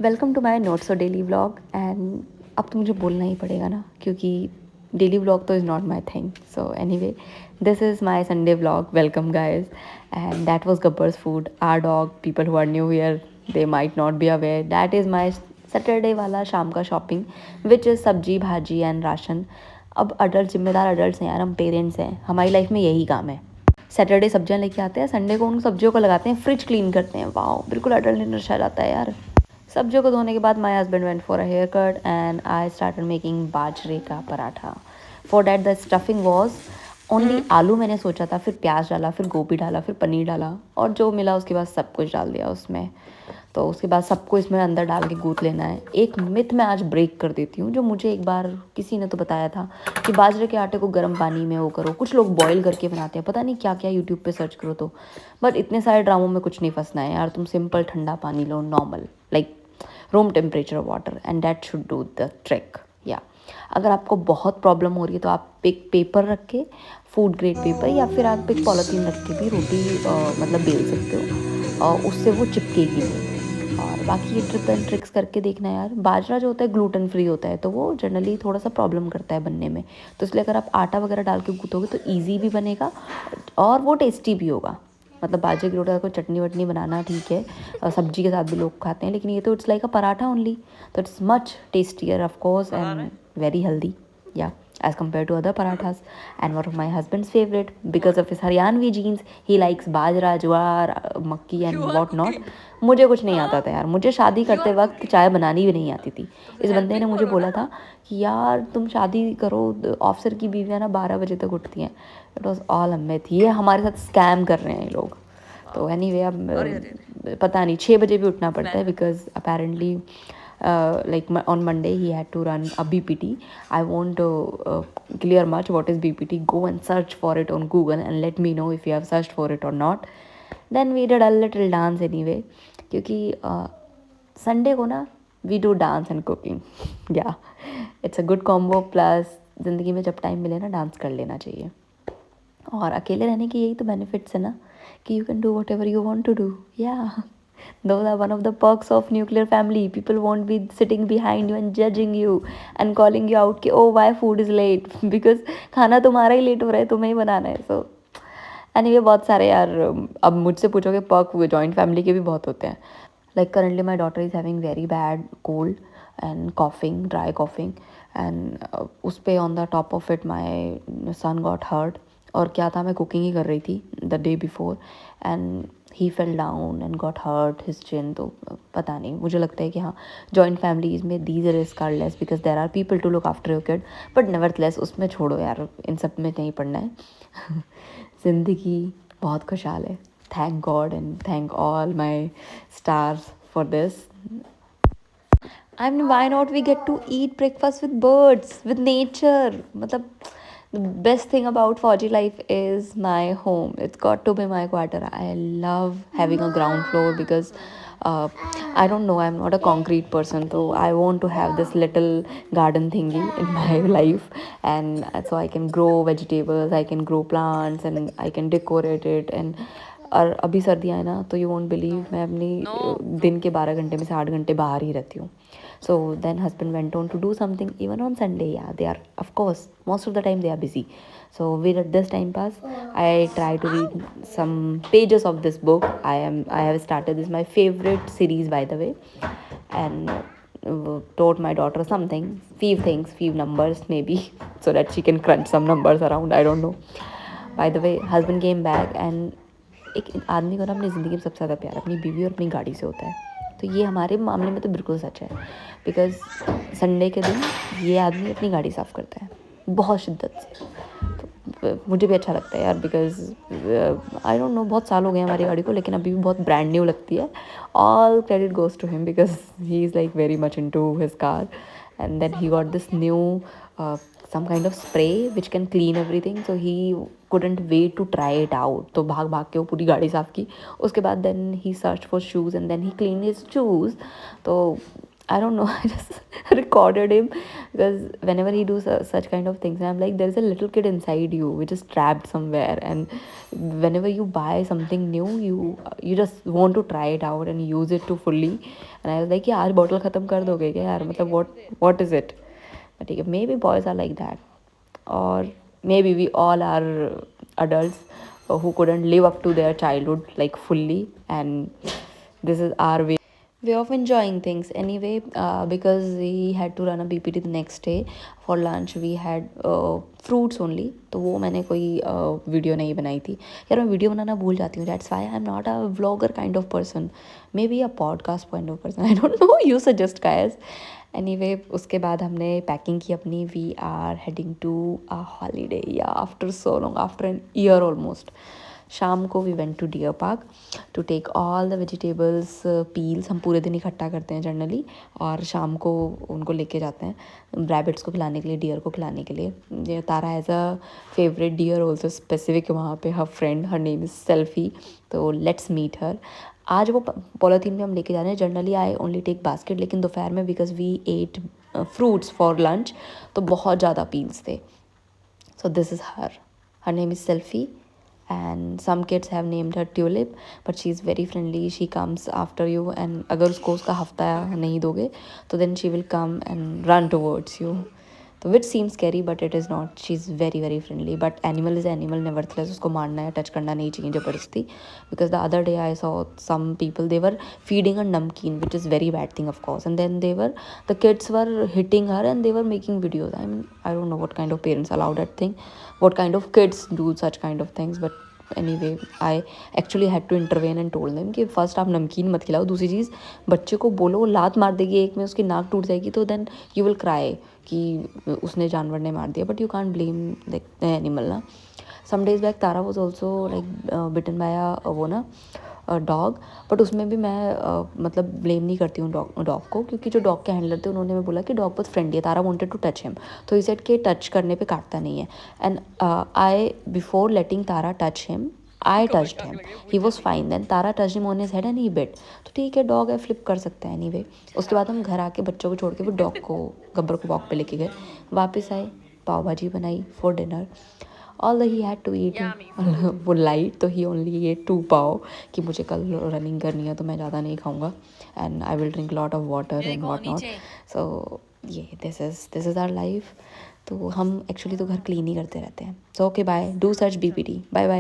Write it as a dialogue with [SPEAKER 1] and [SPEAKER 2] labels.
[SPEAKER 1] Welcome to my notes और daily vlog. And अब तो मुझे बोलना ही पड़ेगा ना, क्योंकि डेली व्लॉग तो is not my thing. So anyway, this is my Sunday vlog. Welcome guys. And that was Gabbar's food, or dog. People who are new here, they might not be aware that is my Saturday वाला शाम का shopping, which is सब्जी भाजी and ration. अब adult, जिम्मेदार adult हैं यार, हम पेरेंट्स हैं, हमारी लाइफ में यही काम है. सैटरडे सब्जियां लेके आते हैं, संडे को उन सब्जियों को लगाते हैं, फ्रिज क्लीन करते हैं. वाह, बिल्कुल अडल्ट नशा जाता है यार. सब्जियों को धोने के बाद my husband went for a hair cut and I started making बाजरे का paratha. For that the stuffing was only aloo. मैंने सोचा था, फिर प्याज डाला, फिर गोभी डाला, फिर पनीर डाला, और जो मिला उसके बाद सब कुछ डाल दिया उसमें. तो उसके बाद सबको इसमें अंदर डाल के गूँथ लेना है. एक मिथ मैं आज ब्रेक कर देती हूँ, जो मुझे एक बार किसी ने तो बताया था कि बाजरे के आटे को गर्म पानी में वो करो. कुछ लोग बॉईल करके बनाते हैं, पता नहीं क्या क्या, यूट्यूब पे सर्च करो तो. बट इतने सारे ड्रामों में कुछ नहीं फंसना है यार. तुम सिंपल ठंडा पानी लो, normal, like room temperature water, and that should do the trick. या अगर आपको बहुत प्रॉब्लम हो रही है तो आप एक पेपर रख के, फूड ग्रेड पेपर, या फिर आप एक पॉलीथीन रख के भी रोटी मतलब बेल सकते हो, और उससे वो चिपकेगी नहीं. और बाकी ये ट्रिप एंड ट्रिक्स करके देखना यार. बाजरा जो होता है ग्लूटेन फ्री होता है, तो वो जनरली थोड़ा सा प्रॉब्लम करता है बनने में. तो इसलिए अगर आप आटा वगैरह डाल के गूँथोगे तो ईजी भी बनेगा और वो टेस्टी भी होगा. मतलब बाजरे की रोटी को चटनी वटनी बनाना ठीक है, सब्जी के साथ भी लोग खाते हैं, लेकिन ये तो it's like a paratha only. तो it's much tastier of course and very healthy, yeah, as compared to other parathas. And one of my husband's favorite, because of his Haryanvi genes, he likes bajra, ज्वार, मक्की and what not. मुझे कुछ नहीं आता था यार. मुझे शादी करते वक्त चाय बनानी भी नहीं आती थी. इस बंदे ने मुझे बोला था कि यार तुम शादी करो, ऑफिसर की बीवियाँ ना 12 बजे तक उठती हैं. It was all a myth. ये हमारे साथ स्कैम कर रहे हैं ये लोग. तो एनीवे, अब पता नहीं 6 बजे भी उठना पड़ता है, because apparently like on Monday he had to run a BPT. I won't clear much what is BPT. Go and search for it on Google and let me know if you have searched for it or not. Then we did a little dance anyway, क्योंकि Sunday को ना we do dance and cooking. Yeah, it's a good combo. Plus ज़िंदगी में जब time मिले ना, dance कर लेना चाहिए. और अकेले रहने की यही तो बेनिफिट्स है ना, कि you can do whatever you want to do. Yeah. Those are one of the perks of nuclear family. People won't be sitting behind you and judging you and calling you out कि oh why food is late because खाना तुम्हारा ही late हो रहा है, तुम्हें ही बनाना है. So anyway, बहुत सारे यार, अब मुझसे पूछोगे पर्क जॉइंट फैमिली के भी बहुत होते हैं. Like currently my daughter is having very bad cold and coughing, dry coughing, and उस पे on the top of it my son got hurt. और क्या था, मैं कुकिंग ही कर रही थी the day before and he fell down and got hurt his chin. तो पता नहीं, मुझे लगता है कि हाँ, जॉइंट फैमिलीज़ में these risk are less because there are people to look after your kid. But nevertheless उसमें छोड़ो यार, इन सब में नहीं पड़ना है. ज़िंदगी बहुत खुशहाल है. Thank God and thank all my stars for this. I mean, why not we get to eat breakfast with birds, with nature? मतलब the best thing about Fauji life is my home. It's got to be my quarter. I love having a ground floor because I don't know, I'm not a concrete person, so I want to have this little garden thingy in my life, and so I can grow vegetables, I can grow plants, and I can decorate it. And और अभी सर्दियाँ हैं ना, तो you won't believe, मैं अपनी दिन के 12 घंटे में से 8 घंटे बाहर ही रहती हूँ. So then husband went on to do something even on Sunday. Yeah, they are, of course, most of the time they are busy. So we let this time pass. I try to read some pages of this book. I have started this, my favorite series by the way, and taught my daughter something, few things, few numbers maybe, so that she can crunch some numbers around. I don't know. By the way, husband came back and एक आदमी को ना अपनी ज़िंदगी में सबसे ज़्यादा प्यार अपनी बीवी और अपनी गाड़ी से होता है. तो ये हमारे मामले में तो बिल्कुल सच है, बिकॉज़ संडे के दिन ये आदमी अपनी गाड़ी साफ़ करता है बहुत शिद्दत से. तो मुझे भी अच्छा लगता है यार, बिकॉज़ आई डोंट नो, बहुत साल हो गए हमारी गाड़ी को, लेकिन अभी भी बहुत ब्रांड न्यू लगती है. All credit goes to him because he is like very much into his car. And then he got this new some kind of spray which can clean everything, so he couldn't wait to try it out. तो भाग भाग के वो पूरी गाड़ी साफ़ की. उसके बाद then he searched for shoes and then he cleaned his shoes. तो I don't know. I just recorded him because whenever he does such kind of things, I'm like, there's a little kid inside you which is trapped somewhere, and whenever you buy something new, you just want to try it out and use it to fully. And I was like, yeah, आज bottle खत्म कर दोगे क्या यार? मतलब what is it? But ठीक है, maybe boys are like that, or maybe we all are adults who couldn't live up to their childhood like fully, and this is our way of enjoying things anyway. Because we had to run a BPT the next day, for lunch we had fruits only, तो वो मैंने कोई video नहीं बनाई थी यार. मैं video बनाना भूल जाती हूँ, that's why I am not a vlogger kind of person, maybe a podcast kind of person, I don't know, you suggest guys. Anyway उसके बाद हमने पैकिंग की अपनी. We are heading to a holiday, या after so long, after an year almost. शाम को we went to deer park to take all the vegetables peels. हम पूरे दिन इकट्ठा करते हैं जनरली, और शाम को उनको लेके जाते हैं रैबिट्स को खिलाने के लिए, डियर को खिलाने के लिए. Tara has a favourite deer also specific वहाँ पे, her friend, her name is selfie, तो लेट्स मीट हर. आज वो पॉलीथीन में हम लेके जा रहे हैं. Generally I only take basket, लेकिन दोपहर में because we ate fruits for lunch, तो बहुत ज़्यादा पील्स थे. So this is her. Her name is Selfie, and some kids have named her Tulip, but she's very friendly. She comes after you, and अगर उसको उसका हफ्ता नहीं दोगे तो then she will come and run towards you. तो which seems scary, but it is not. She's very very friendly. But animal is animal, nevertheless उसको मारना या टच करना नहीं चाहिए ज़बरदस्ती. Because the other day I saw some people, they were feeding her namkeen, which is very bad thing of course, and then the kids were hitting her and they were making videos. I mean, I don't know what kind of parents allow that thing, what kind of kids do such kind of things, but anyway I actually had to intervene and told them कि first आप नमकीन मत खिलाओ, दूसरी चीज़ बच्चे को बोलो लात मार देगी एक में, उसकी नाक टूट जाएगी, तो देन यू विल क्राई कि उसने जानवर ने मार दिया, but you can't blame the animal ना. Some days back Tara was also like bitten by वो ना डॉग, बट उसमें भी मैं मतलब ब्लेम नहीं करती हूँ डॉग को, क्योंकि जो डॉग के हैंडलर थे उन्होंने मैं बोला कि डॉग बहुत फ्रेंडली है. तारा वांटेड टू टच हिम, तो ही सेड कि टच करने पे काटता नहीं है. And I before letting Tara touch him, I touched him, he was fine. Then Tara touch him on his head and he bit. तो ठीक है, डॉग है, फ्लिप कर सकता है. एनीवे उसके बाद हम घर आके बच्चों को छोड़ के वो डॉग को, गब्बर को वॉक पे लेके गए. वापस आए, पाव भाजी बनाई for dinner. All he had to eat वो लाइट, तो ही ओनली एट 2 पाव कि मुझे कल रनिंग करनी है तो मैं ज़्यादा नहीं खाऊंगा, and I will drink lot of water and what not. So ये दिस इज़ आवर लाइफ. तो हम एक्चुअली तो घर क्लीन ही करते रहते हैं. So okay bye, do search BPT, bye bye.